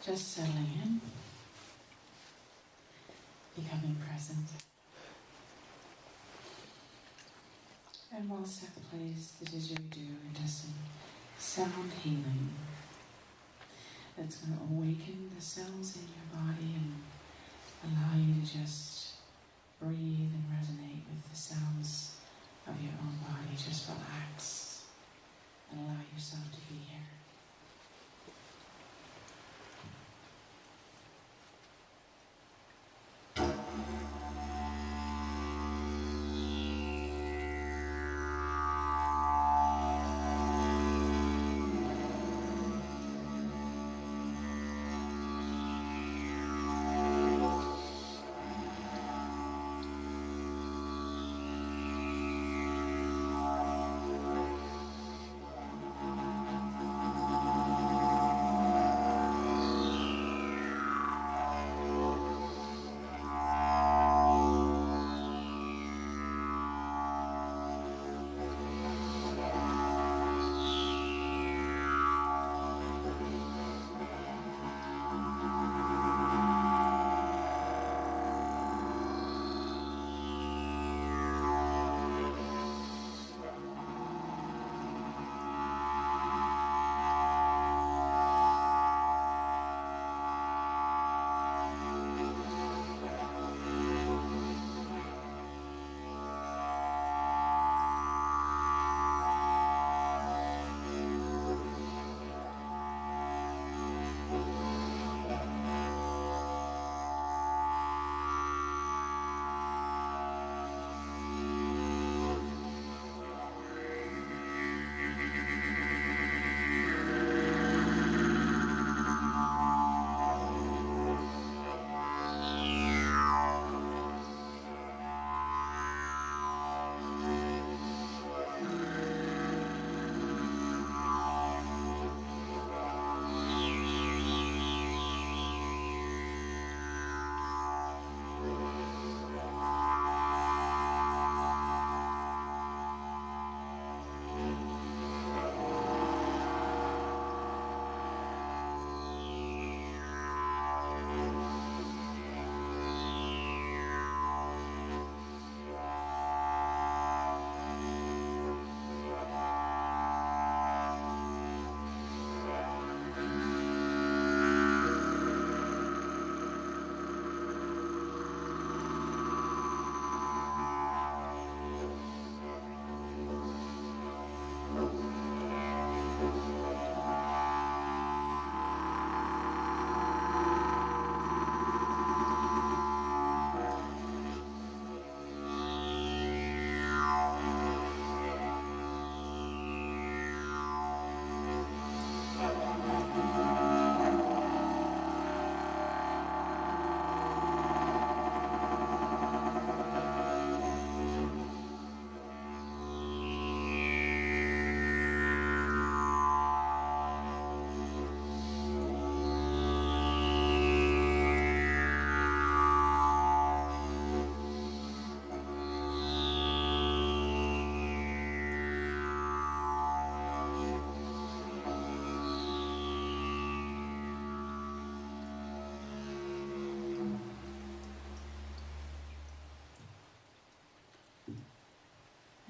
Just settling in, becoming present. And we'll set the place the didgeridoo into some sound healing that's going to awaken the cells in your body and allow you to just breathe and resonate with the sounds of your own body. Just relax and allow yourself to be here.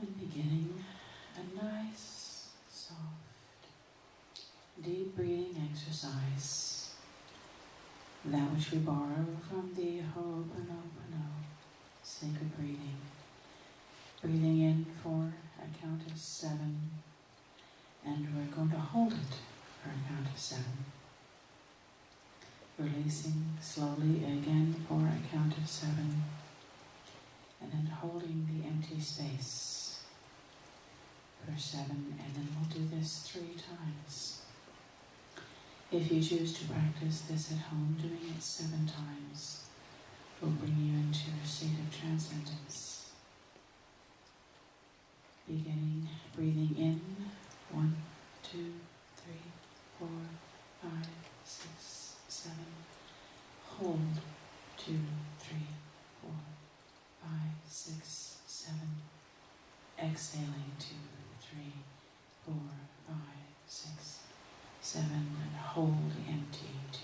And beginning a nice, soft, deep breathing exercise, that which we borrow from the Ho'oponopono, sacred breathing. Breathing in for a count of 7, and we're going to hold it for a count of 7. Releasing slowly again for a count of 7, and then holding the empty space for 7, and then we'll do this 3 times. If you choose to practice this at home, doing it 7 times will bring you into a state of transcendence. Beginning, breathing in, 1, 2, 3, 4, 5, 6, 7. Hold, 2, 3, 4, 5, 6, 7. Exhaling, 2, 3, 4, 5, 6, 7. And hold empty, 2,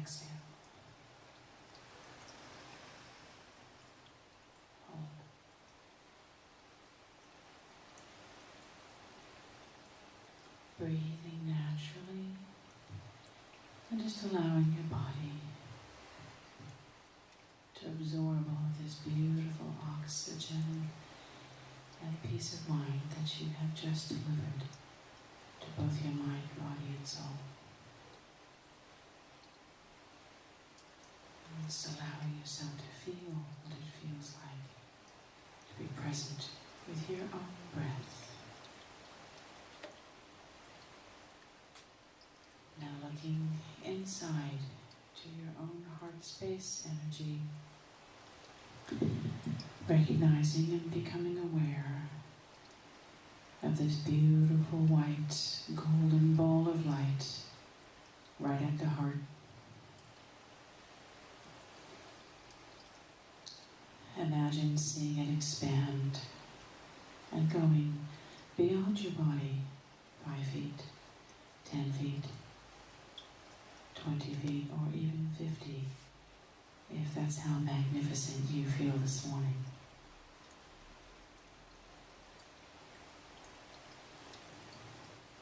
exhale. Hold. Breathing naturally and just allowing your body to absorb all of this beautiful oxygen and peace of mind that you have just delivered to both your mind, body, and soul. And just allowing yourself to feel what it feels like to be present with your own breath. Now looking inside to your own heart space energy, recognizing and becoming aware of this beautiful white golden ball of light right at the heart. Imagine seeing it expand and going beyond your body, 5 feet, 10 feet, 20 feet, or even 50, if that's how magnificent you feel this morning.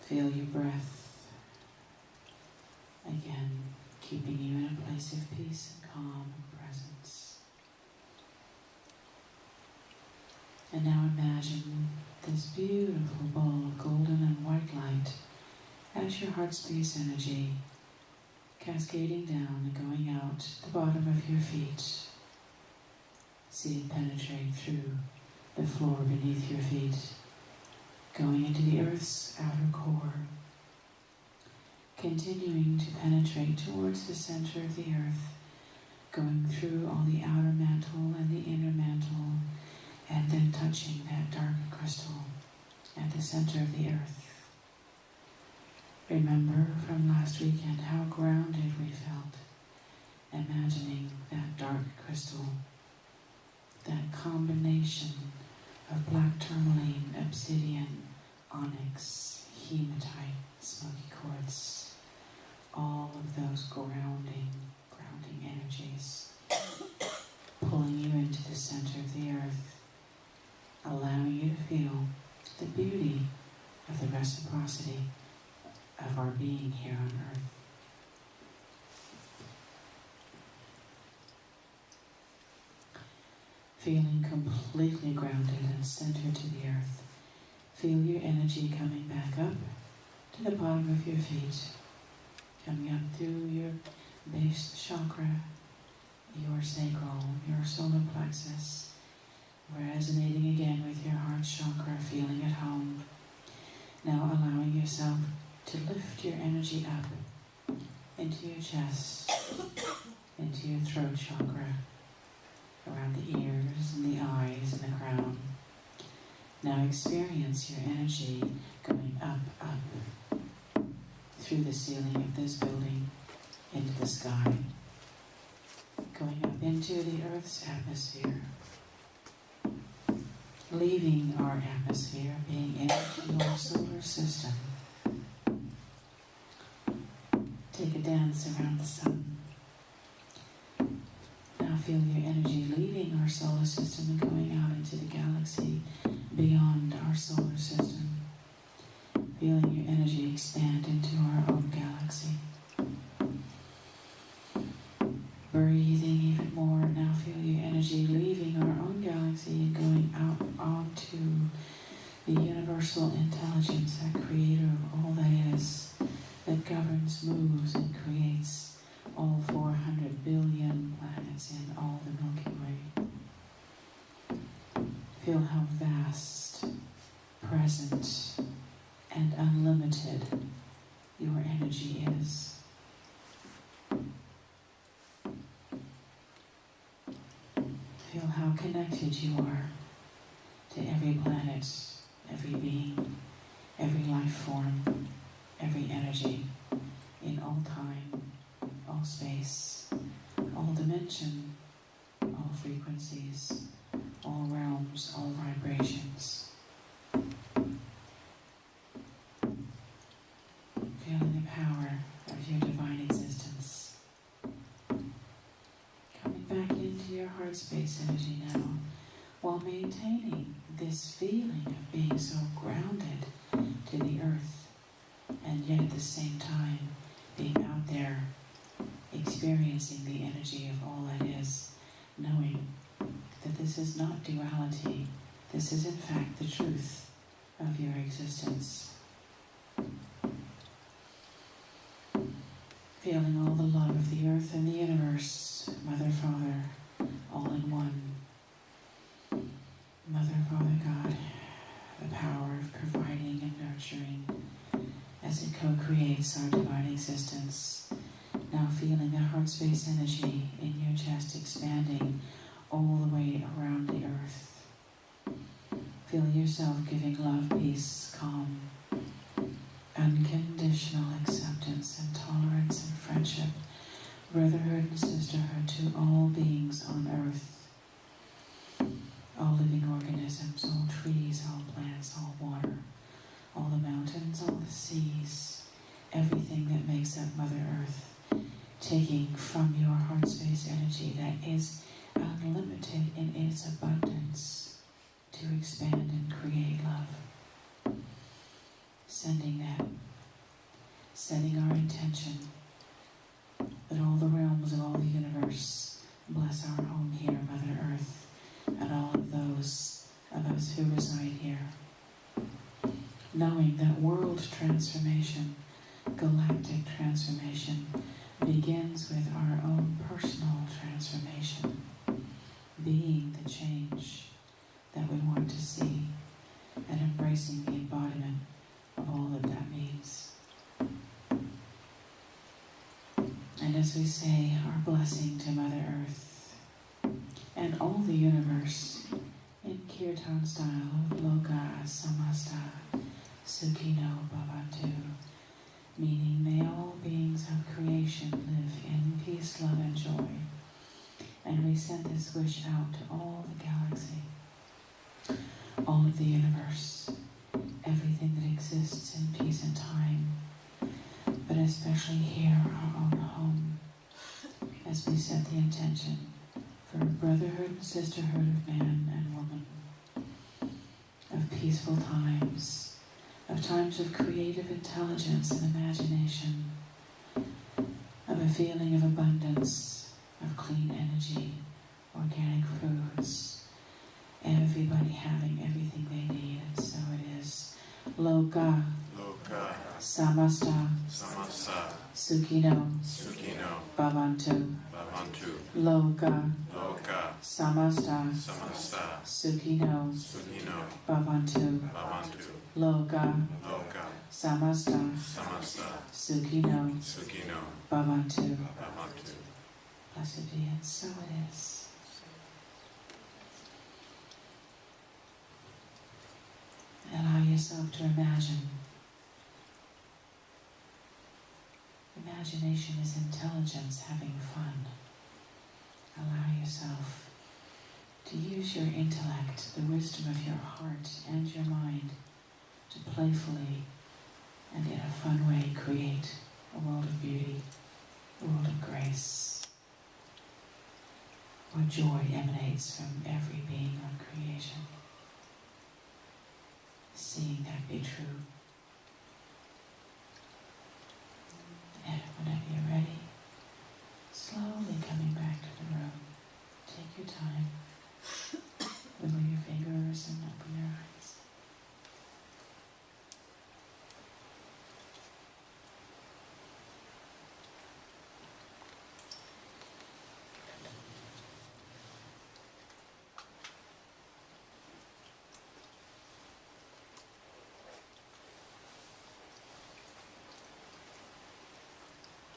Feel your breath again, keeping you in a place of peace and calm and presence. And now imagine this beautiful ball of golden and white light as your heart space energy cascading down and going out the bottom of your feet. See it penetrate through the floor beneath your feet, going into the earth's outer core, continuing to penetrate towards the center of the earth, going through all the outer mantle and the inner mantle, and then touching that dark crystal at the center of the earth. Remember from last weekend how grounded we felt, imagining that dark crystal, that combination of black tourmaline, obsidian, onyx, hematite, smoky quartz, all of those grounding energies, pulling you into the center of the earth, allowing you to feel the beauty of the reciprocity of our being here on earth. Feeling completely grounded and centered to the earth. Feel your energy coming back up to the bottom of your feet, coming up through your base chakra, your sacral, your solar plexus, resonating again with your heart chakra, feeling at home. Now allowing yourself to lift your energy up into your chest, into your throat chakra, around the ears and the eyes and the crown. Now experience your energy going up, through the ceiling of this building, into the sky, going up into the Earth's atmosphere, leaving our atmosphere, being into your solar system. Take a dance around the sun. Now feel your energy leaving our solar system and going out into the galaxy beyond our solar system. Feeling your energy expand into our own galaxy. Breathing even more. Now feel your energy leaving our own galaxy and going out onto the universal intelligence, that creator of all that is, that governs, moves, and creates all 400 billion planets in all the Milky Way. Feel how vast, present, and unlimited your energy is. Feel how connected you are to every planet, every being, every life form, every energy, in all time, all space, all dimension, all frequencies, all realms, all vibrations. Feeling the power of your divine existence your heart space energy now, while maintaining this feeling of being so grounded to the earth, and yet at the same time being out there experiencing the energy of all that is, knowing that this is not duality, this is in fact the truth of your existence. Feeling all the love of the earth and the universe, Mother, Father, all in one. Mother, Father, God, the power of providing and nurturing as it co-creates our divine existence. Now feeling that heart space energy in your chest expanding all the way around the earth. Feel yourself giving love, peace, calm, unconditional acceptance and tolerance and friendship, brotherhood and sisterhood to all beings on earth, all living organisms, all trees, all plants, all water, all the mountains, all the seas, everything that makes up Mother Earth, taking from your heart space energy that is unlimited in its abundance to expand and create love. Sending that, setting our intention that all the realms of all the universe bless our home here, Mother Earth, and all of those of us who reside here. Knowing that world transformation, galactic transformation, begins with our own personal transformation, being the change that we want to see, and embracing the embodiment of all that that means. And as we say our blessing to Mother Earth and all the universe in Kirtan style of Loka Samasta Sukhino Bhavantu, meaning may all beings of creation live in peace, love, and joy. And we send this wish out to all the galaxy, all of the universe, everything that exists in peace and time, but especially here, our own home, as we set the intention for a brotherhood and sisterhood of man and woman, of peaceful times, of times of creative intelligence and imagination, of a feeling of abundance, of clean energy, organic foods, everybody having everything they need, and so it is. Loka, Samasta, Sukhino, Bhavantu. Loka, Samasta, Sukhino, Bhavantu. Loka, Samasta, Sukhino, Bhavantu. Blessed be, and so it is. Allow yourself to imagine. Imagination is intelligence having fun. Allow yourself to use your intellect, the wisdom of your heart and your mind, to playfully and in a fun way create a world of beauty, a world of grace, where joy emanates from every being on creation. Seeing that be true. And whenever you're ready, slowly coming back to the room. Take your time. Wiggle your fingers and open your eyes.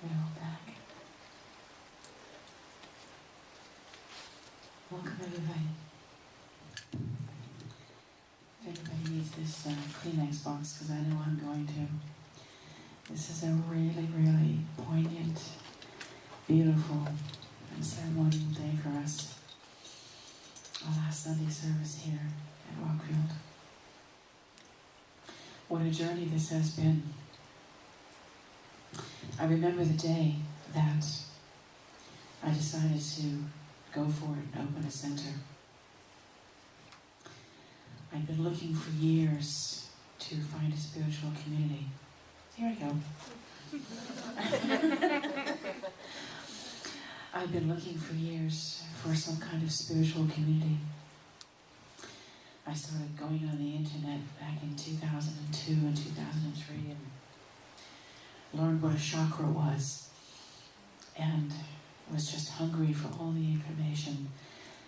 We're all back. Welcome everybody. If anybody needs this Kleenex box, because I know I'm going to. This is a really, really poignant, beautiful, and ceremonial day for us. Our last Sunday service here at Rockfield. What a journey this has been. I remember the day that I decided to go for it and open a center. I've been looking for years to find a spiritual community. Here I go. I've been looking for years for some kind of spiritual community. I started going on the internet back in 2002 and 2003 and learned what a chakra was, and was just hungry for all the information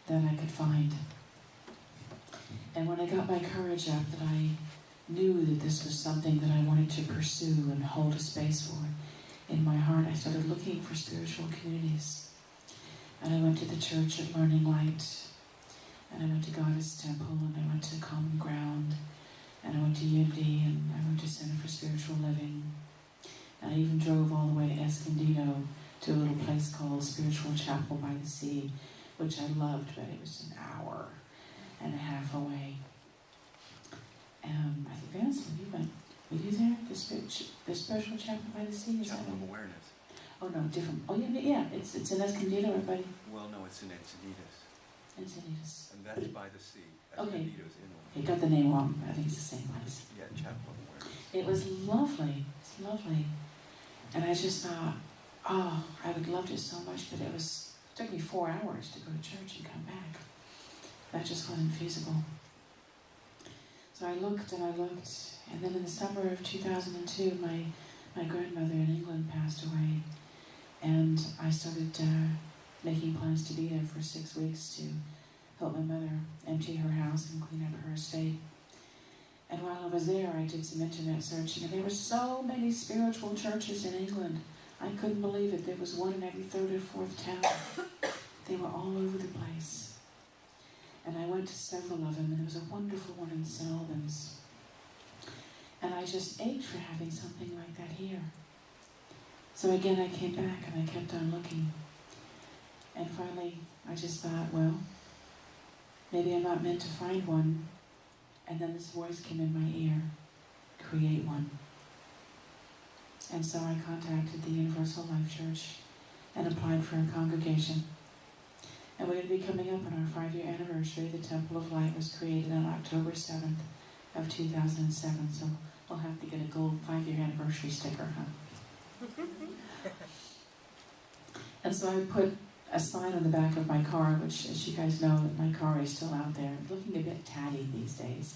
that I could find. And when I got my courage up, that I knew that this was something that I wanted to pursue and hold a space for in my heart, I started looking for spiritual communities. And I went to the church at Learning Light, and I went to Goddess Temple, and I went to Common Ground, and I went to Unity, and I went to Center for Spiritual Living. And I even drove all the way to Escondido to a little place called Spiritual Chapel by the Sea, which I loved, but it was an hour and a half away. I think Vance, when you went, were you there? The Spiritual Chapel by the Sea? Is Chapel that of right? Awareness. Oh no, different. Oh yeah, it's in Escondido, everybody. Well, no, it's in Encinitas. Encinitas. And that's by the sea. Okay. Escondido's inland. You got the name wrong. I think it's the same place. Yeah, Chapel of Awareness. It was lovely. It's lovely. And I just thought, oh, I would loved it so much, but it took me 4 hours to go to church and come back. That just wasn't feasible. So I looked, and then in the summer of 2002, my grandmother in England passed away, and I started making plans to be there for 6 weeks to help my mother empty her house and clean up her estate. And while I was there, I did some internet searching, and there were so many spiritual churches in England. I couldn't believe it. There was one in every third or fourth town. They were all over the place. And I went to several of them, and there was a wonderful one in St. Albans. And I just ached for having something like that here. So again, I came back, and I kept on looking. And finally, I just thought, well, maybe I'm not meant to find one. And then this voice came in my ear, create one. And so I contacted the Universal Life Church and applied for a congregation. And we're going to be coming up on our 5-year anniversary. The Temple of Light was created on October 7th of 2007. So we'll have to get a gold 5-year anniversary sticker, huh? And so I put a sign on the back of my car, which, as you guys know, my car is still out there. It's looking a bit tatty these days.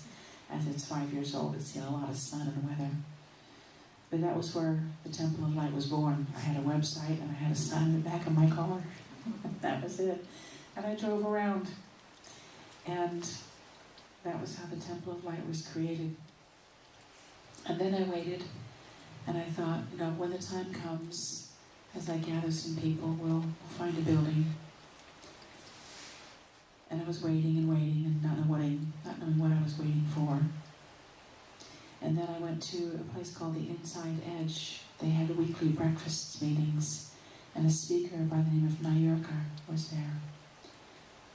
As it's 5 years old, it's seen a lot of sun and weather. But that was where the Temple of Light was born. I had a website, and I had a sign on the back of my car. That was it. And I drove around. And that was how the Temple of Light was created. And then I waited, and I thought, when the time comes, as I gather some people, we'll find a building. And I was waiting and not knowing what I was waiting for. And then I went to a place called the Inside Edge. They had weekly breakfast meetings, and a speaker by the name of Nayurka was there.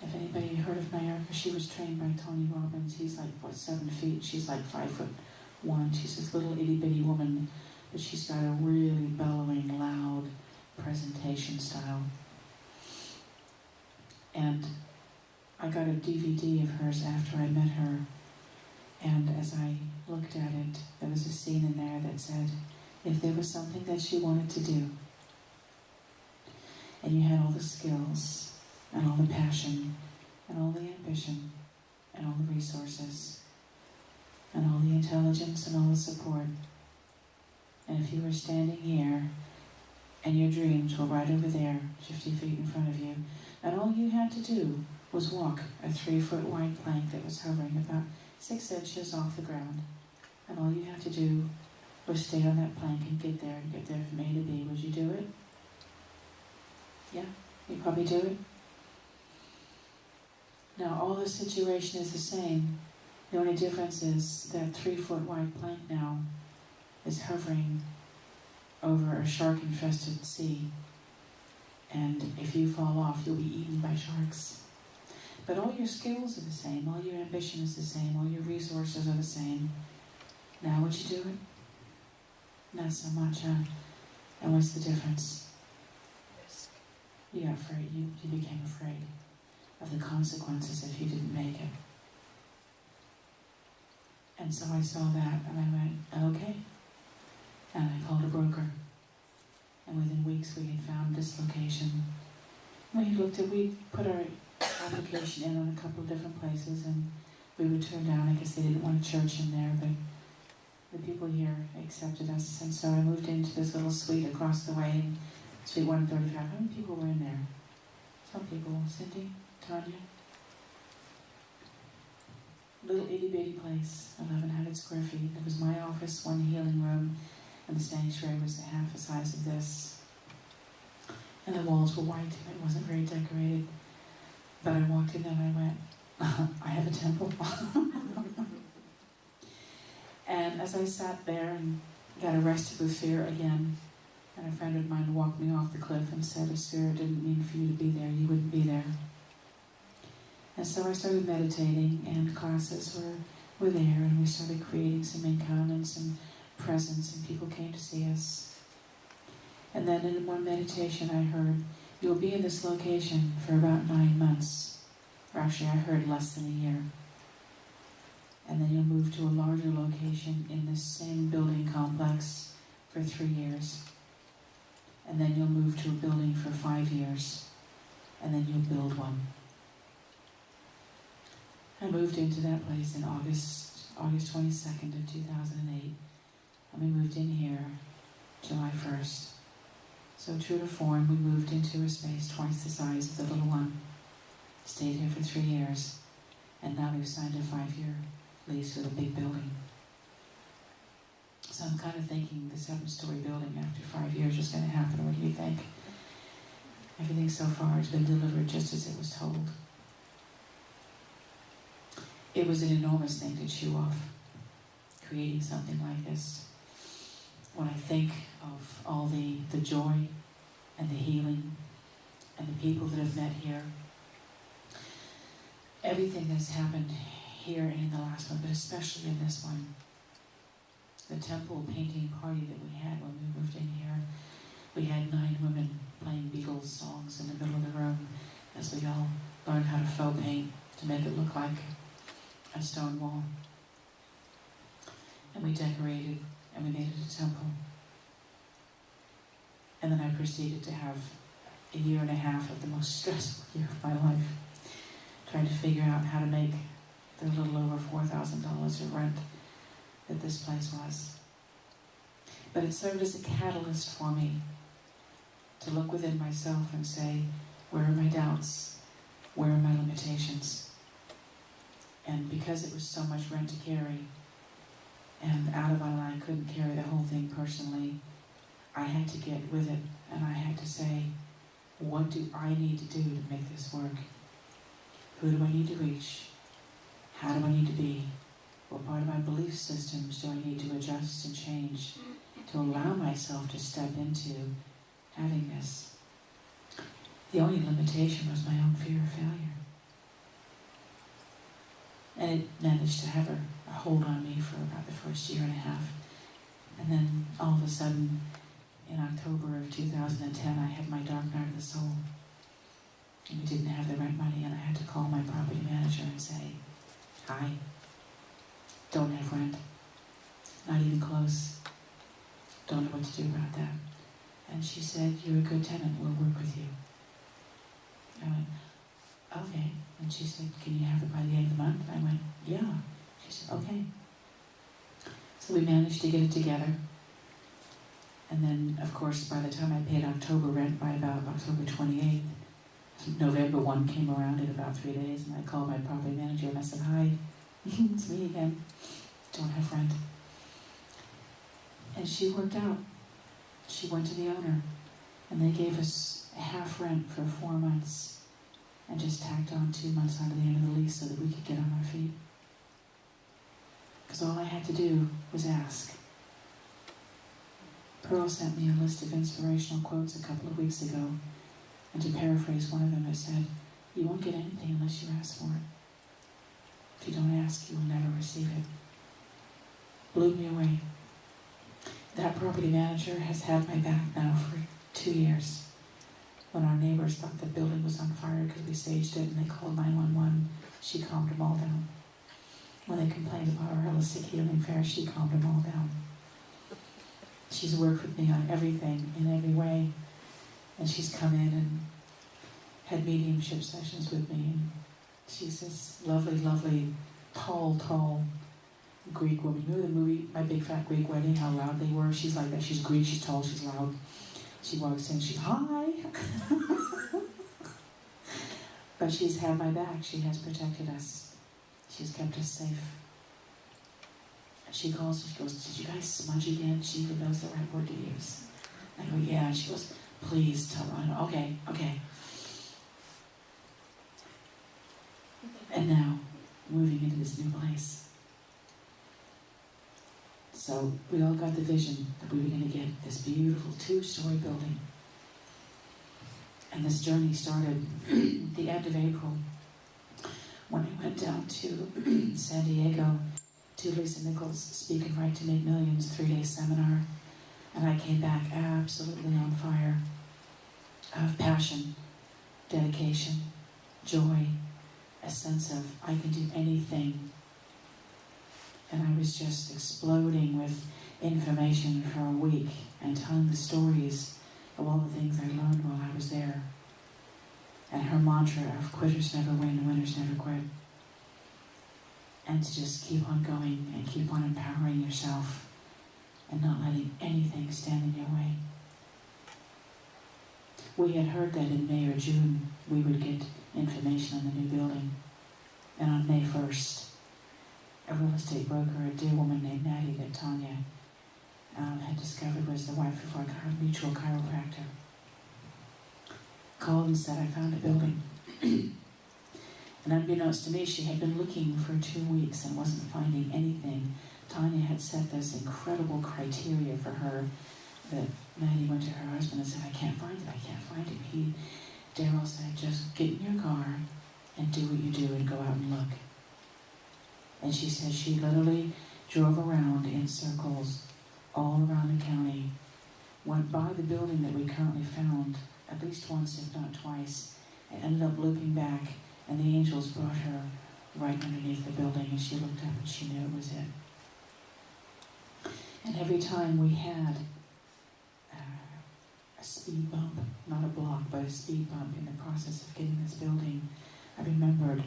If anybody heard of Nayurka, she was trained by Tony Robbins. He's like, 7 feet? She's like 5'1". She's this little itty-bitty woman, but she's got a really bellowing, loud presentation style. And I got a DVD of hers after I met her, and as I looked at it, there was a scene in there that said, if there was something that she wanted to do, and you had all the skills, and all the passion, and all the ambition, and all the resources, and all the intelligence, and all the support, and if you were standing here, and your dreams were right over there, 50 feet in front of you, and all you had to do was walk a 3-foot wide plank that was hovering about 6 inches off the ground. And all you had to do was stay on that plank and get there from A to B. Would you do it? Yeah, you'd probably do it. Now, all the situation is the same. The only difference is that 3-foot wide plank now is hovering over a shark-infested sea. And if you fall off, you'll be eaten by sharks. But all your skills are the same, all your ambition is the same, all your resources are the same. Now would you do it? Not so much, huh? And what's the difference? Risk. You got afraid, you became afraid. of the consequences if you didn't make it. And so I saw that and I went, okay. And I called a broker. And within weeks we had found this location. We put our application in on a couple of different places and we were turned down. I guess they didn't want a church in there, but the people here accepted us. And so I moved into this little suite across the way in Suite 135. How many people were in there? Some people. Cindy? Tanya? Little itty-bitty place, 1,100 square feet. It was my office, one healing room, and the sanctuary was half the size of this. And the walls were white, and it wasn't very decorated. But I walked in there and I went, I have a temple. And as I sat there and got arrested with fear again, and a friend of mine walked me off the cliff and said, if spirit didn't mean for you to be there, you wouldn't be there. And so I started meditating, and classes were there, and we started creating some income and some presence, and people came to see us. And then in one meditation I heard, you'll be in this location for about 9 months. Or actually I heard less than a year. And then you'll move to a larger location in this same building complex for 3 years. And then you'll move to a building for 5 years. And then you'll build one. I moved into that place in August 22nd of 2008. And we moved in here July 1st. So true to form, we moved into a space twice the size of the little one. Stayed here for 3 years. And now we've signed a 5-year lease with a big building. So I'm kind of thinking the 7-story building after 5 years is going to happen. What do you think? Everything so far has been delivered just as it was told. It was an enormous thing to chew off, creating something like this. When I think of all the joy and the healing and the people that have met here, everything that's happened here and in the last one, but especially in this one, the temple painting party that we had when we moved in here, we had 9 women playing Beatles songs in the middle of the room as we all learned how to faux paint to make it look like a stone wall. And we decorated and we made it a temple. And then I proceeded to have a 1.5 years of the most stressful year of my life, trying to figure out how to make the little over $4,000 of rent that this place was. But it served as a catalyst for me to look within myself and say, where are my doubts? Where are my limitations? And because it was so much rent to carry, and out of it I couldn't carry the whole thing personally, I had to get with it, and I had to say, what do I need to do to make this work? Who do I need to reach? How do I need to be? What part of my belief systems do I need to adjust and change to allow myself to step into having this? The only limitation was my own fear of failure. And it managed to have a hold on me for about the first 1.5 years. And then all of a sudden, in October of 2010, I had my dark night of the soul. And we didn't have the rent money, and I had to call my property manager and say, hi, don't have rent, not even close, don't know what to do about that. And she said, you're a good tenant, we'll work with you. I went, okay. And she said, can you have it by the end of the month? I went, yeah. She said, okay. So we managed to get it together. And then, of course, by the time I paid October rent by about October 28th, November 1 came around in about 3 days, and I called my property manager and I said, hi, it's me again, don't have rent. And she worked out. She went to the owner, and they gave us half rent for 4 months, and just tacked on 2 months onto the end of the lease so that we could get on our feet. Because all I had to do was ask. Pearl sent me a list of inspirational quotes a couple of weeks ago, and to paraphrase one of them, it said, you won't get anything unless you ask for it. If you don't ask, you will never receive it. Blew me away. That property manager has had my back now for 2 years. When our neighbors thought the building was on fire because we staged it and they called 911, she calmed them all down. When they complained about our holistic healing fair, she calmed them all down. She's worked with me on everything, in every way. And she's come in and had mediumship sessions with me. And she's this lovely, lovely, tall Greek woman. You know the movie, My Big Fat Greek Wedding, how loud they were? She's like that. She's Greek, she's tall, she's loud. She walks in, she's, hi! But she's had my back. She has protected us. She's kept us safe. And she calls and she goes, did you guys smudge again? She even knows the right word to use. I go, yeah. And she goes, please tell her. Okay. And now, moving into this new place. So we all got the vision that we were going to get this beautiful 2-story building. And this journey started at the end of April when I went down to San Diego to Lisa Nichols' Speak and Write to Make Millions 3-day seminar. And I came back absolutely on fire of passion, dedication, joy, a sense of I can do anything. And I was just exploding with information for a week and telling the stories of all the things I learned while I was there. And her mantra of quitters never win, winners never quit. And to just keep on going and keep on empowering yourself and not letting anything stand in your way. We had heard that in May or June we would get information on the new building. And on May 1st, a real estate broker, a dear woman named Maddie that Tanya had discovered was the wife of our mutual chiropractor, called and said, I found a building. And unbeknownst to me, she had been looking for 2 weeks and wasn't finding anything. Tanya had set this incredible criteria for her that Maddie went to her husband and said, I can't find it. Daryl said, just get in your car and do what you do and go out and look. And she said she literally drove around in circles all around the county, went by the building that we currently found at least once, if not twice, and ended up looping back, and the angels brought her right underneath the building, and she looked up and she knew it was it. And every time we had a speed bump, not a block, but a speed bump in the process of getting this building, I remembered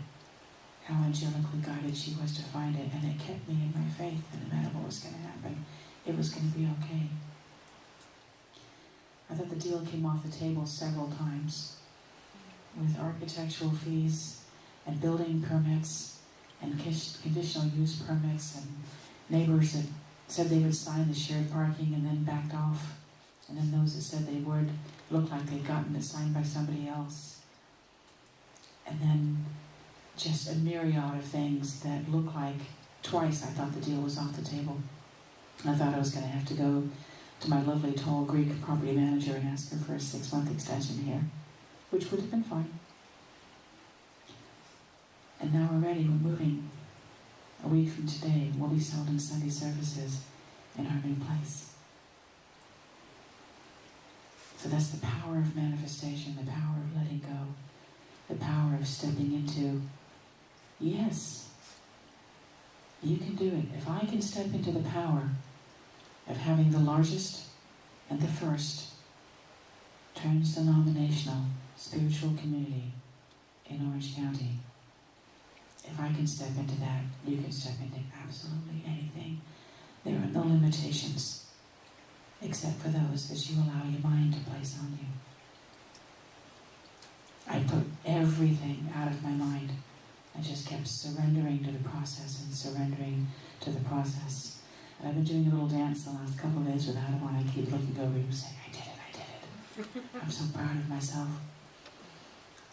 how angelically guided she was to find it, and it kept me in my faith that no matter what was going to happen, it was going to be okay. I thought the deal came off the table several times with architectural fees and building permits and conditional use permits and neighbors that said they would sign the shared parking and then backed off, and then those that said they would looked like they'd gotten it signed by somebody else. And then just a myriad of things that looked like twice I thought the deal was off the table. I thought I was going to have to go to my lovely tall Greek property manager and ask her for a 6-month extension here, which would have been fine. And now we're ready, we're moving. A week from today, we'll be holding Sunday services in our new place. So that's the power of manifestation, the power of letting go, the power of stepping into, yes, you can do it. If I can step into the power of having the largest and the first trans-denominational spiritual community in Orange County, if I can step into that, you can step into absolutely anything. There are no limitations except for those that you allow your mind to place on you. I put everything out of my mind. I just kept surrendering to the process and surrendering to the process. And I've been doing a little dance the last couple of days without it on. I keep looking over you saying, I did it. I'm so proud of myself.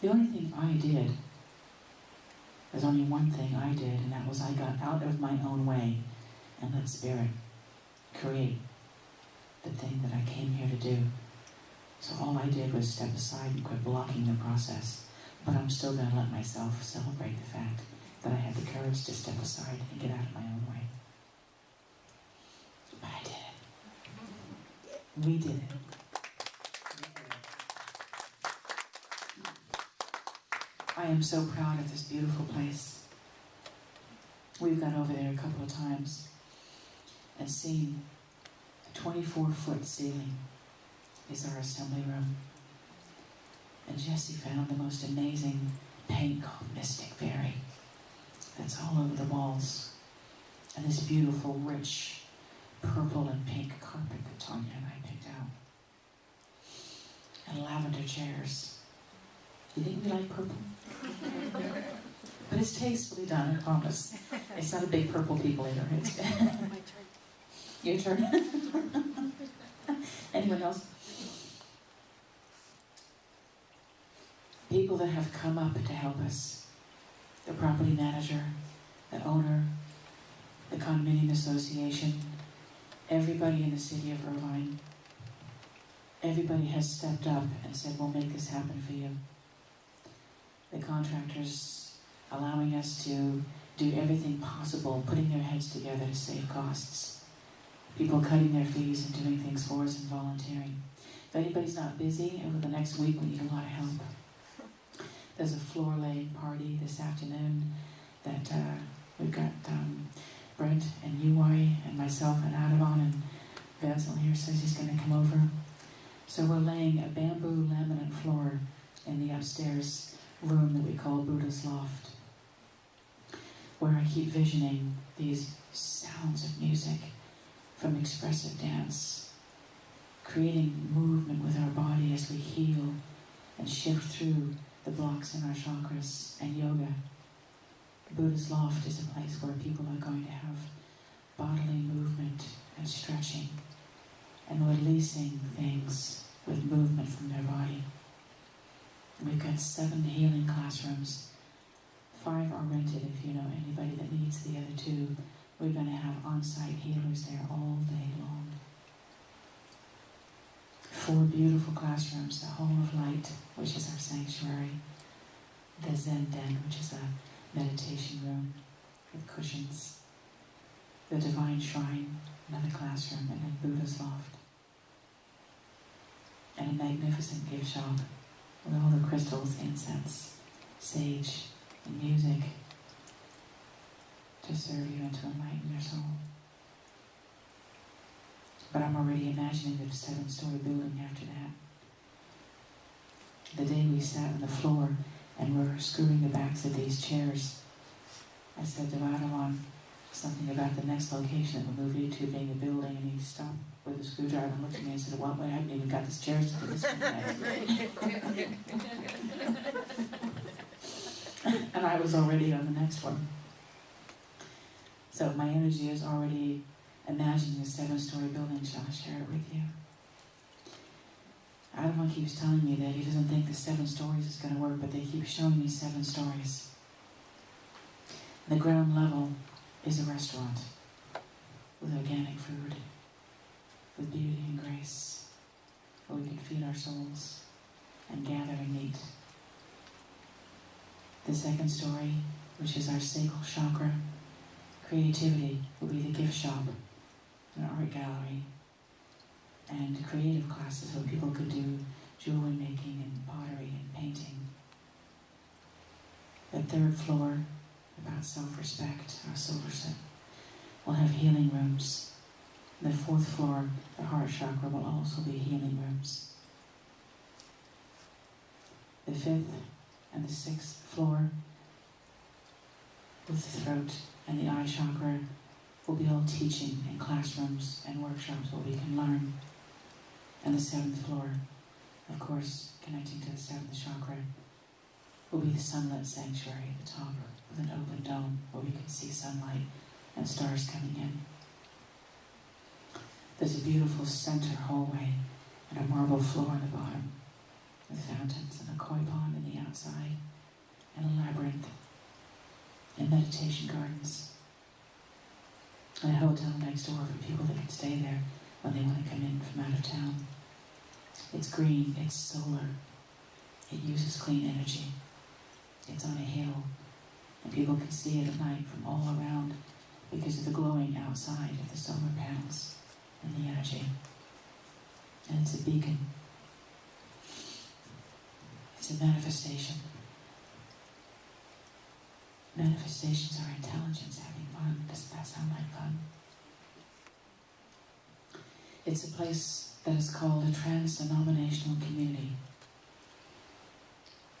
The only thing I did, there's only one thing I did, and that was I got out of my own way and let Spirit create the thing that I came here to do. So all I did was step aside and quit blocking the process. But I'm still going to let myself celebrate the fact that I had the courage to step aside and get out of my own way. But I did it. We did it. am so proud of this beautiful place. We've gone over there a couple of times and seen a 24-foot ceiling is our assembly room. And Jessie found the most amazing paint called Mystic Fairy that's all over the walls. And this beautiful, rich purple and pink carpet that Tanya and I picked out. And lavender chairs. You think we like purple? But it's tastefully done, I promise. It's not a big purple people eater. It's My turn. your turn. Anyone else? People that have come up to help us. The property manager, the owner, the condominium association, everybody in the city of Irvine. Everybody has stepped up and said, we'll make this happen for you. The contractors allowing us to do everything possible, putting their heads together to save costs. People cutting their fees and doing things for us and volunteering. If anybody's not busy, over the next week we need a lot of help. There's a floor laying party this afternoon that we've got Brent and UI and myself and Adavon, and Basil here says he's going to come over. So we're laying a bamboo laminate floor in the upstairs room that we call Buddha's Loft, where I keep visioning these sounds of music from expressive dance, creating movement with our body as we heal and shift through the blocks in our chakras and yoga. Buddha's Loft is a place where people are going to have bodily movement and stretching and releasing things with movement from their body. We've got 7 healing classrooms. 5 are rented if you know anybody that needs the other 2. We're going to have on-site healers there all day long. 4 beautiful classrooms, the Hall of Light, which is our sanctuary, the Zen Den, which is a meditation room with cushions, the Divine Shrine, another classroom, and then Buddha's Loft. And a magnificent gift shop with all the crystals, incense, sage, and music to serve you and to enlighten your soul. But I'm already imagining the 7-story building after that. The day we sat on the floor and were screwing the backs of these chairs, I said to Adalon something about the next location that we'll move you to being a building, and he stopped with a screwdriver and looked at me and said, well, I haven't even got these chairs to do this one yet. And I was already on the next one. So my energy is already imagining a 7-story building. Shall I share it with you? Adamon keeps telling me that he doesn't think the 7 stories is going to work, but they keep showing me 7 stories. The ground level is a restaurant with organic food, with beauty and grace, where we can feed our souls and gather and meet. The 2nd story, which is our sacral chakra, creativity, will be the gift shop, an art gallery, and creative classes where people could do jewelry making and pottery and painting. The 3rd floor, about self-respect, our solar set, will have healing rooms. The 4th floor, the heart chakra, will also be healing rooms. The 5th and the 6th floor, with the throat and the eye chakra, will be all teaching and classrooms and workshops where we can learn. And the 7th floor, of course, connecting to the 7th chakra, will be the sunlit sanctuary at the top with an open dome where we can see sunlight and stars coming in. There's a beautiful center hallway and a marble floor on the bottom with fountains and a koi pond in the outside and a labyrinth and meditation gardens and a hotel next door for people that can stay there when they want to come in from out of town. It's green, it's solar, it uses clean energy. It's on a hill, and people can see it at night from all around because of the glowing outside of the solar panels and the energy. And it's a beacon. It's a manifestation. Manifestations are intelligence having fun. Doesn't that sound like fun? It's a place that is called a trans-denominational community.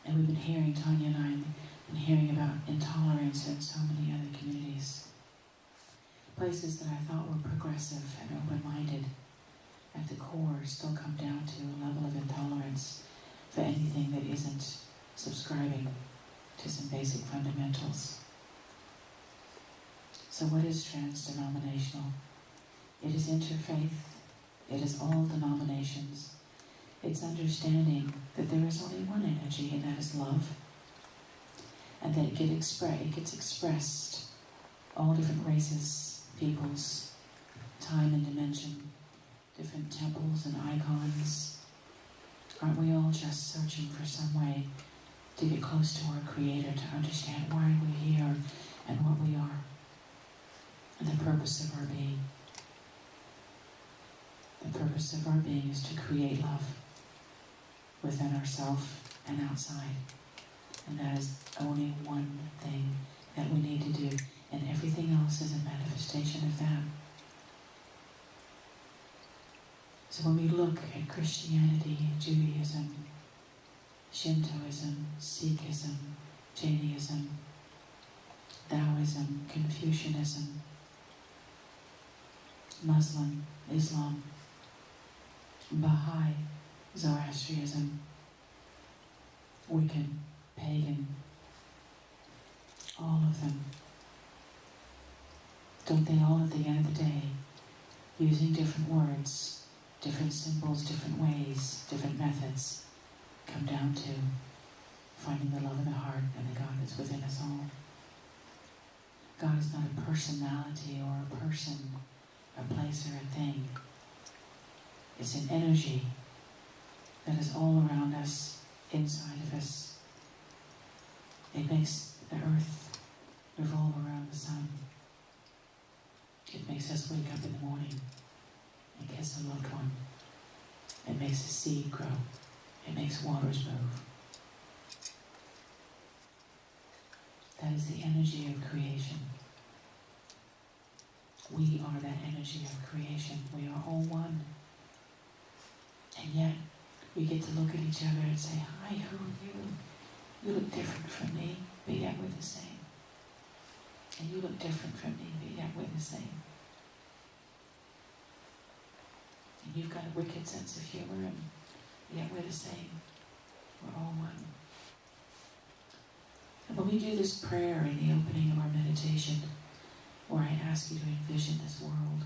And we've been hearing, Tanya and I have been hearing about intolerance in so many other communities. Places that I thought were progressive and open-minded, at the core, still come down to a level of intolerance for anything that isn't subscribing to some basic fundamentals. So what is trans-denominational? It is interfaith. It is all denominations. It's understanding that there is only one energy, and that is love. And that it gets expressed, all different races, peoples, time and dimension, different temples and icons. Aren't we all just searching for some way to get close to our Creator, to understand why we're here and what we are, and the purpose of our being? The purpose of our being is to create love within ourselves and outside. And that is only one thing that we need to do. And everything else is a manifestation of that. So when we look at Christianity, Judaism, Shintoism, Sikhism, Jainism, Taoism, Confucianism, Muslim, Islam, Baha'i, Zoroastrianism, Wiccan, pagan, all of them, don't they all at the end of the day, using different words, different symbols, different ways, different methods, come down to finding the love in the heart and the God that's within us all? God is not a personality or a person, a place or a thing. It's an energy that is all around us, inside of us. It makes the earth revolve around the sun. It makes us wake up in the morning and kiss a loved one. It makes a seed grow. It makes waters move. That is the energy of creation. We are that energy of creation. We are all one. And yet, we get to look at each other and say, hi, who are you? You look different from me, but yet we're the same. And you look different from me, but yet we're the same. And you've got a wicked sense of humor, and yet we're the same. We're all one. And when we do this prayer in the opening of our meditation, where I ask you to envision this world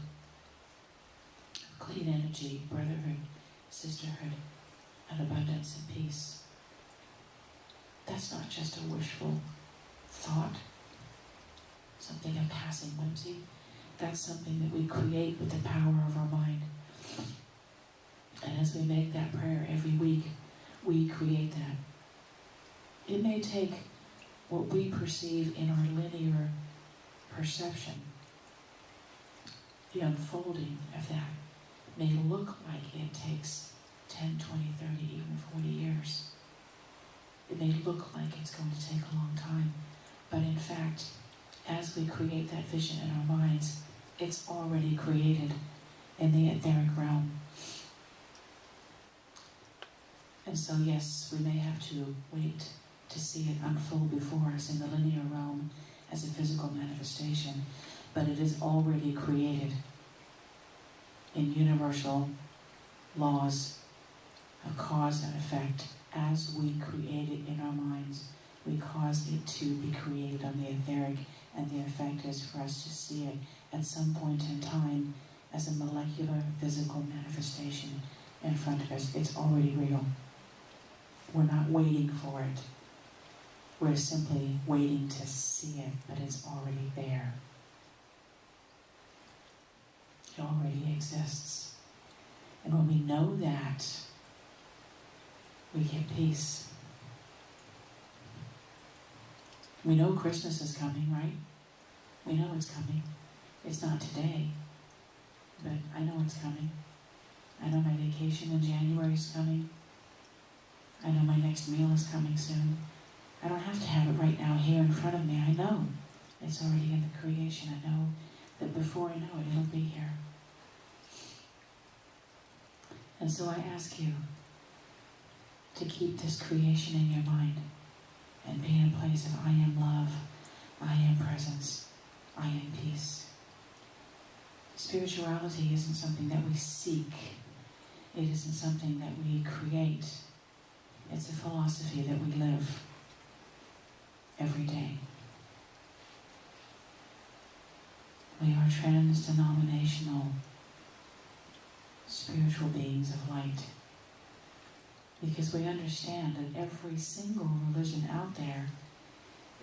of clean energy, brotherhood, sisterhood, and abundance and peace, that's not just a wishful thought, something of passing whimsy. That's something that we create with the power of our mind. And as we make that prayer every week, we create that. It may take what we perceive in our linear perception, the unfolding of that may look like it takes 10, 20, 30, even 40 years. It may look like it's going to take a long time, but in fact, as we create that vision in our minds, it's already created in the etheric realm. And so yes, we may have to wait to see it unfold before us in the linear realm as a physical manifestation, but it is already created in universal laws of cause and effect. As we create it in our minds, we cause it to be created on the etheric, and the effect is for us to see it at some point in time as a molecular physical manifestation in front of us. It's already real. We're not waiting for it. We're simply waiting to see it, but it's already there. It already exists. And when we know that, we get peace. We know Christmas is coming, right? We know it's coming. It's not today, but I know it's coming. I know my vacation in January is coming. I know my next meal is coming soon. I I don't have to have it right now here in front of me. I know it's already in the creation. I know that before I know it, it'll be here. And so I ask you to keep this creation in your mind and be in a place of I am love, I am presence, I am peace. Spirituality isn't something that we seek. It isn't something that we create. It's a philosophy that we live every day. We are trans-denominational spiritual beings of light, because we understand that every single religion out there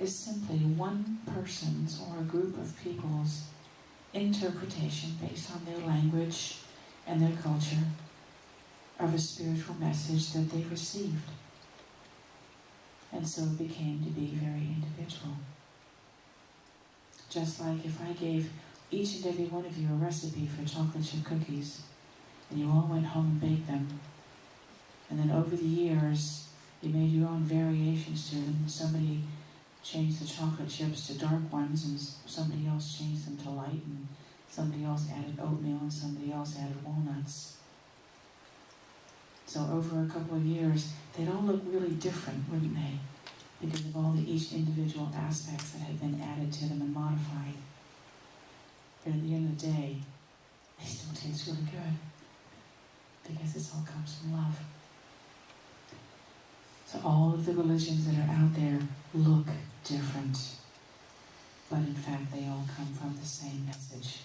is simply one person's or a group of people's interpretation based on their language and their culture of a spiritual message that they received. And so it became to be very individual. Just like if I gave each and every one of you a recipe for chocolate chip cookies, and you all went home and baked them, and then over the years you made your own variations to them. Somebody changed the chocolate chips to dark ones, and somebody else changed them to light, and somebody else added oatmeal, and somebody else added walnuts. So over a couple of years, they'd all look really different, wouldn't they? Because of all the each individual aspects that had been added to them and modified. But at the end of the day, they still taste really good, because this all comes from love. So all of the religions that are out there look different, but in fact they all come from the same message,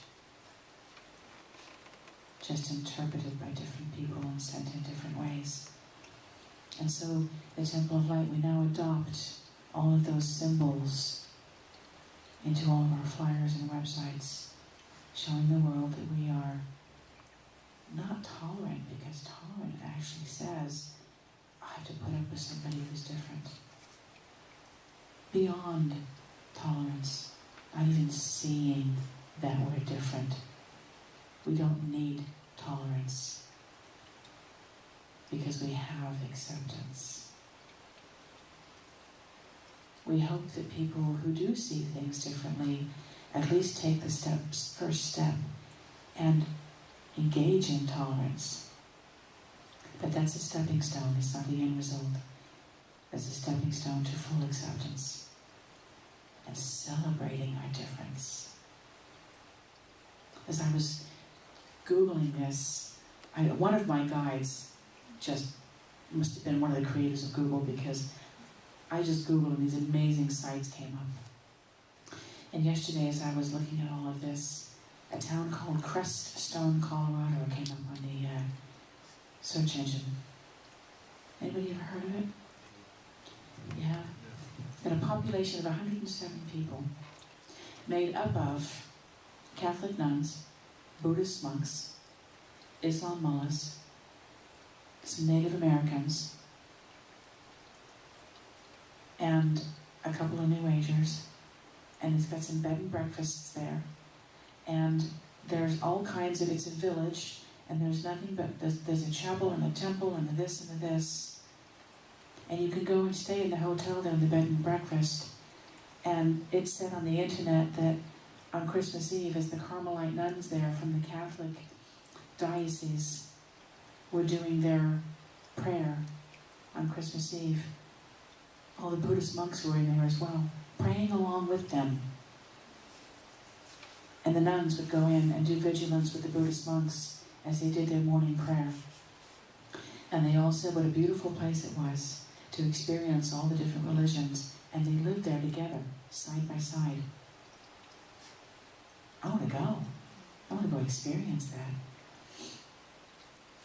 just interpreted by different people and sent in different ways. And so the Temple of Light, we now adopt all of those symbols into all of our flyers and websites, showing the world that we are not tolerant, because tolerant actually says, I have to put up with somebody who's different. Beyond tolerance, not even seeing that we're different. We don't need tolerance, because we have acceptance. We hope that people who do see things differently at least take the first step and engage in tolerance. But that's a stepping stone, it's not the end result. That's a stepping stone to full acceptance and celebrating our difference. As I was Googling this, one of my guides just must have been one of the creators of Google, because I just Googled and these amazing sites came up. And yesterday, as I was looking at all of this, a town called Creststone, Colorado came up on the search engine. Anybody ever heard of it? Yeah. It's got a population of 107 people, made up of Catholic nuns, Buddhist monks, Islam mullahs, some Native Americans, and a couple of New Agers. And it's got some bed and breakfasts there. And there's all kinds of, it's a village, and there's nothing but, there's a chapel and a temple and a this and a this. And you can go and stay in the hotel there in the bed and breakfast. And it said on the internet that on Christmas Eve, as the Carmelite nuns there from the Catholic diocese were doing their prayer on Christmas Eve, all the Buddhist monks were in there as well, praying along with them. And the nuns would go in and do vigilance with the Buddhist monks as they did their morning prayer. And they all said what a beautiful place it was to experience all the different religions, and they lived there together, side by side. I want to go. I want to go experience that.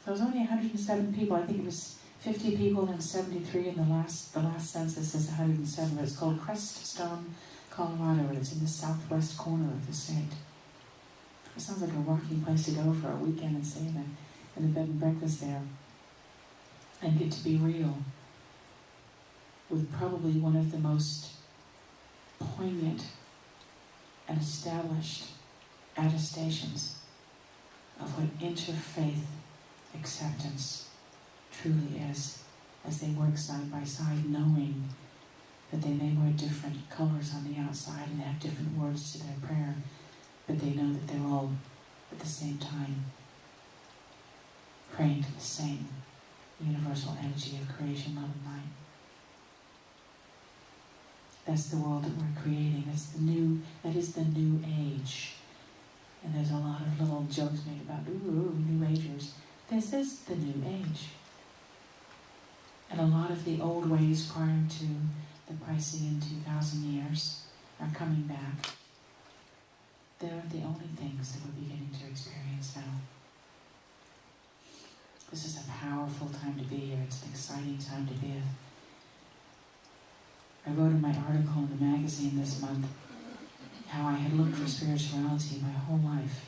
There was only 107 people. I think it was 50 people and 73 in the last census says 107. But it's called Creststone, Colorado, and it's in the southwest corner of the state. It sounds like a rocking place to go for a weekend and stay in a bed and breakfast there and get to be real with probably one of the most poignant and established attestations of what interfaith acceptance truly is, as they work side by side, knowing that they may wear different colors on the outside and have different words to their prayer, but they know that they're all at the same time praying to the same universal energy of creation, love, and light. That's the world that we're creating. That is the new age. And there's a lot of little jokes made about, ooh, new agers. This is the new age. And a lot of the old ways prior to the Piscean 2,000 years are coming back. They're the only things that we're beginning to experience now. This is a powerful time to be here. It's an exciting time to be here. I wrote in my article in the magazine this month how I had looked for spirituality my whole life,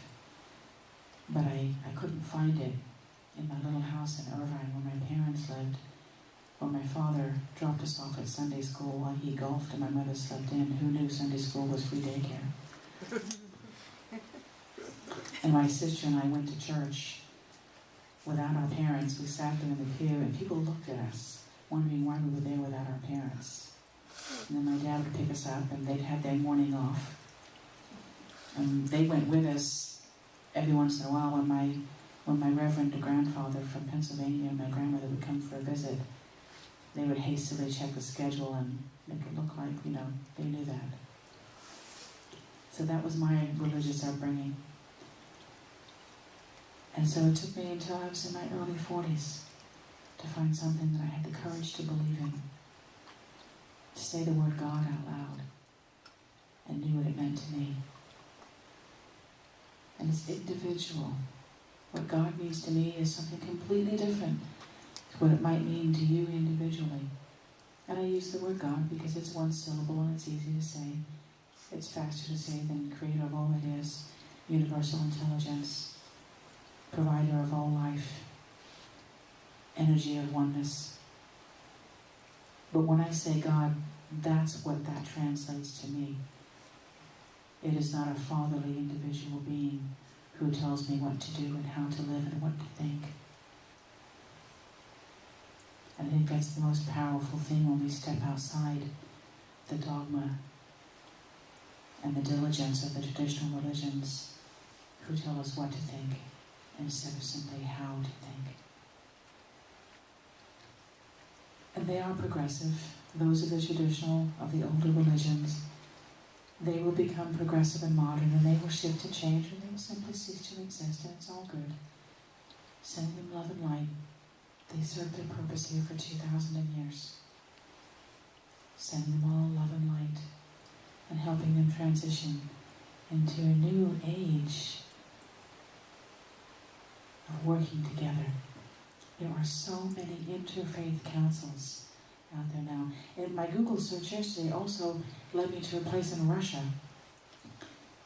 but I couldn't find it in my little house in Irvine where my parents lived, where my father dropped us off at Sunday school while he golfed and my mother slept in. Who knew Sunday school was free daycare? And my sister and I went to church without our parents. We sat there in the pew and people looked at us, wondering why we were there without our parents. And then my dad would pick us up and they'd had their morning off. And they went with us every once in a while when my reverend grandfather from Pennsylvania and my grandmother would come for a visit. They would hastily check the schedule and make it look like, they knew that. So that was my religious upbringing. And so it took me until I was in my early 40s to find something that I had the courage to believe in, to say the word God out loud, and knew what it meant to me. And it's individual. What God means to me is something completely different to what it might mean to you individually. And I use the word God because it's one syllable and it's easy to say. It's faster to say than creator of all that is, universal intelligence, provider of all life, energy of oneness. But when I say God, that's what that translates to me. It is not a fatherly individual being who tells me what to do and how to live and what to think. I think that's the most powerful thing when we step outside the dogma and the diligence of the traditional religions who tell us what to think instead of simply how to think. And they are progressive. Those are the traditional of the older religions. They will become progressive and modern, and they will shift and change, and they will simply cease to exist, and it's all good. Sending them love and light. They serve their purpose here for 2,000 years. Sending them all love and light, and helping them transition into a new age of working together. There are so many interfaith councils out there now. And my Google search yesterday also led me to a place in Russia.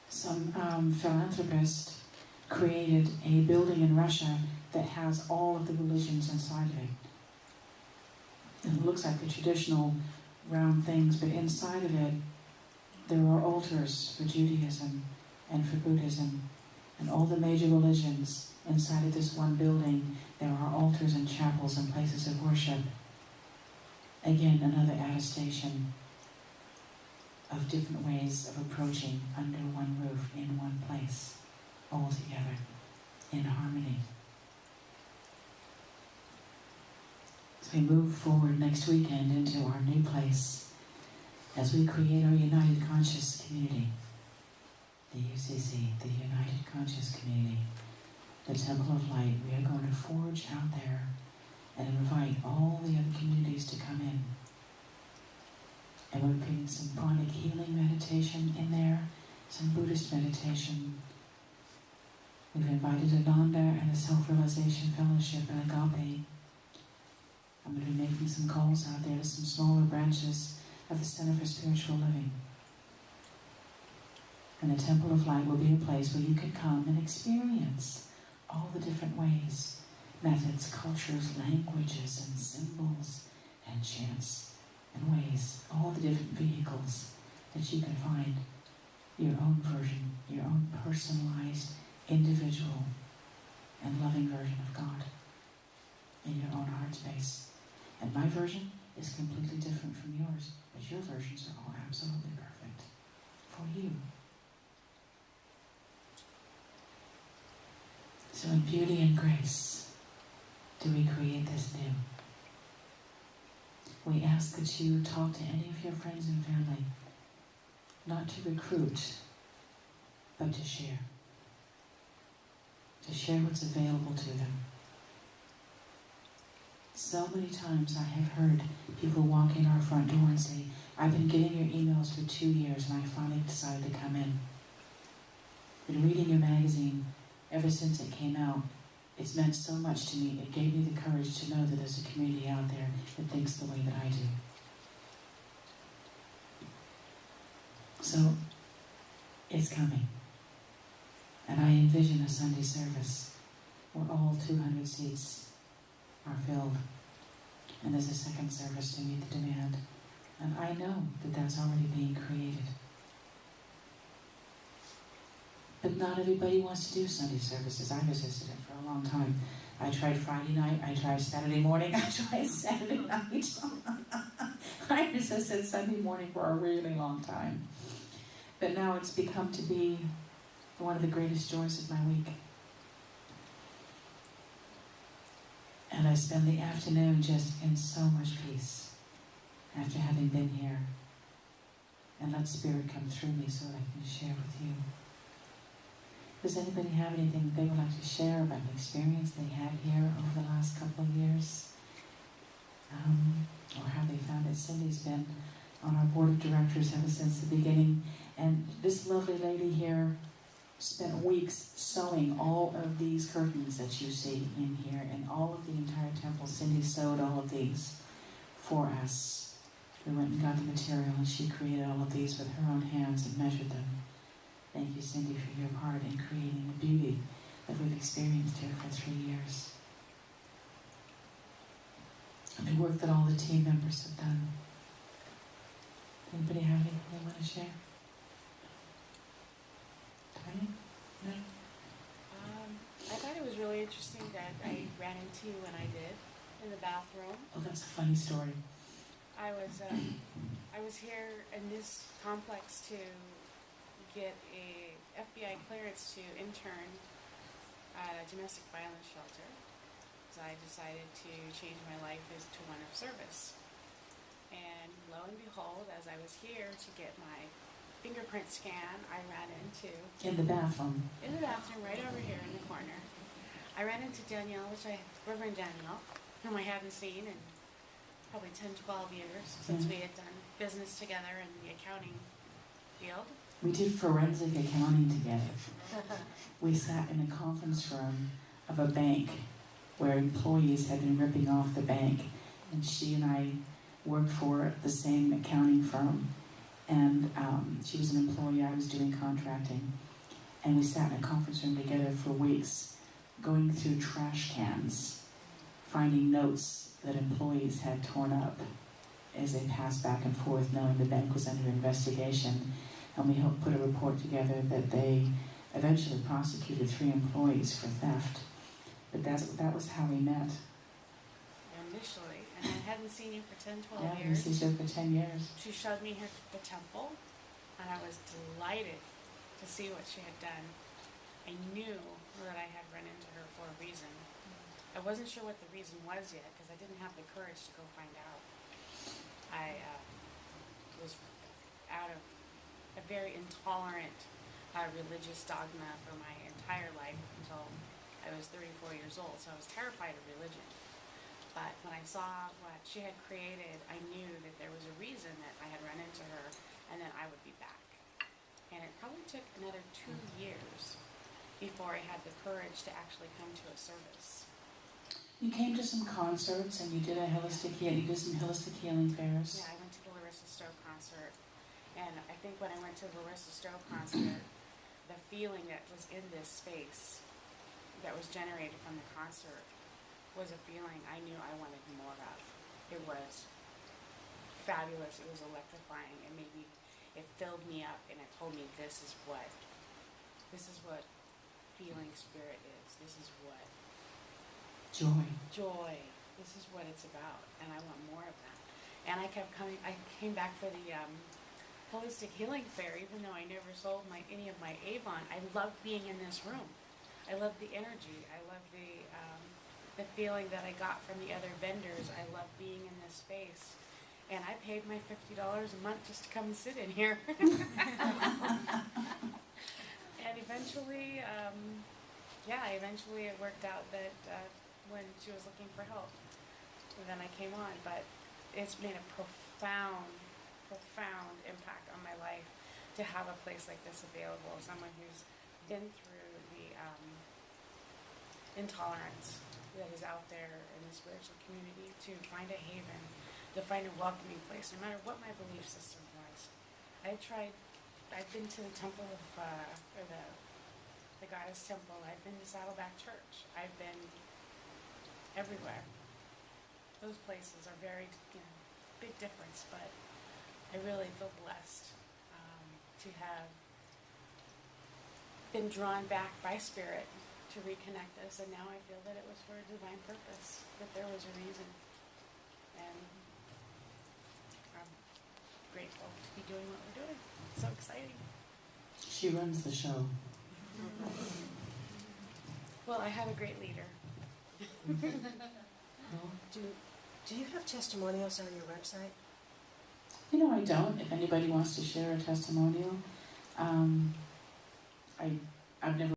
Some philanthropist created a building in Russia that has all of the religions inside of it. And it looks like the traditional round things, but inside of it there are altars for Judaism and for Buddhism and all the major religions. Inside of this one building there are altars and chapels and places of worship. Again, another attestation of different ways of approaching under one roof, in one place, all together, in harmony. As we move forward next weekend into our new place, as we create our United Conscious Community, the UCC, the United Conscious Community, the Temple of Light, we are going to forge out there and invite all the other communities to come in. And we're putting some pranic healing meditation in there, some Buddhist meditation. We've invited Ananda and the Self-Realization Fellowship and Agape. I'm going to be making some calls out there to some smaller branches of the Center for Spiritual Living. And the Temple of Light will be a place where you can come and experience all the different ways, methods, cultures, languages, and symbols, and chants, and ways, all the different vehicles that you can find your own version, your own personalized, individual, and loving version of God in your own heart space. And my version is completely different from yours, but your versions are all absolutely perfect for you. So in beauty and grace, do we create this new? We ask that you talk to any of your friends and family, not to recruit, but to share. To share what's available to them. So many times I have heard people walk in our front door and say, I've been getting your emails for 2 years and I finally decided to come in. Been reading your magazine ever since it came out. It's meant so much to me. It gave me the courage to know that there's a community out there that thinks the way that I do. So, it's coming. And I envision a Sunday service where all 200 seats are filled. And there's a second service to meet the demand. And I know that that's already being created. But not everybody wants to do Sunday services. I resisted it for a long time. I tried Friday night, I tried Saturday morning, I tried Saturday night. I resisted Sunday morning for a really long time. But now it's become to be one of the greatest joys of my week. And I spend the afternoon just in so much peace after having been here. And let Spirit come through me so that I can share with you. Does anybody have anything they would like to share about the experience they had here over the last couple of years? Or how they found it? Cindy's been on our board of directors ever since the beginning. And this lovely lady here spent weeks sewing all of these curtains that you see in here and all of the entire temple. Cindy sewed all of these for us. We went and got the material and she created all of these with her own hands and measured them. Thank you, Cindy, for your part in creating the beauty that we've experienced here for 3 years. And the work that all the team members have done. Anybody have anything they want to share? Tony? No? I thought it was really interesting that I ran into when I did in the bathroom. Oh, that's a funny story. I was here in this complex to get a FBI clearance to intern at a domestic violence shelter. So I decided to change my life to one of service. And lo and behold, as I was here to get my fingerprint scan, I ran into... In the bathroom. In the bathroom, right over here in the corner. I ran into Danielle, Reverend Danielle, whom I hadn't seen in probably 10, 12 years since we had done business together in the accounting field. We did forensic accounting together. We sat in a conference room of a bank where employees had been ripping off the bank, and she and I worked for the same accounting firm. And she was an employee, I was doing contracting. And we sat in a conference room together for weeks, going through trash cans, finding notes that employees had torn up as they passed back and forth, knowing the bank was under investigation. And we helped put a report together that they eventually prosecuted 3 employees for theft. But that was how we met. Initially, and I hadn't seen you for 10, 12 Yeah, years. we seen each other for 10 years. She showed me the temple, and I was delighted to see what she had done. I knew that I had run into her for a reason. I wasn't sure what the reason was yet, because I didn't have the courage to go find out. I was out of a very intolerant religious dogma for my entire life until I was 34 years old, so I was terrified of religion. But when I saw what she had created, I knew that there was a reason that I had run into her and that I would be back. And it probably took another 2 years before I had the courage to actually come to a service. You came to some concerts and you did some holistic healing fairs. Yeah, I went to the Larissa Stowe concert. And I think when I went to the Larissa Stowe concert, the feeling that was in this space that was generated from the concert was a feeling I knew I wanted more of. It was fabulous. It was electrifying. It filled me up, and it told me this is what feeling spirit is. This is what joy. This is what it's about, and I want more of that. And I kept coming. I came back for the holistic healing fair, even though I never sold any of my Avon. I loved being in this room. I loved the energy. I loved the feeling that I got from the other vendors. I loved being in this space. And I paid my $50 a month just to come and sit in here. And eventually, eventually it worked out that when she was looking for help, then I came on. But it's made a profound impact on my life to have a place like this available. Someone who's been through the intolerance that is out there in the spiritual community, to find a haven, to find a welcoming place, no matter what my belief system was. I've been to the temple of, or the goddess temple. I've been to Saddleback Church. I've been everywhere. Those places are very, big difference, but I really feel blessed to have been drawn back by spirit to reconnect us, and now I feel that it was for a divine purpose, that there was a reason, and I'm grateful to be doing what we're doing. So exciting. She runs the show. Well, I have a great leader. Do you have testimonials on your website? I don't. If anybody wants to share a testimonial, I've never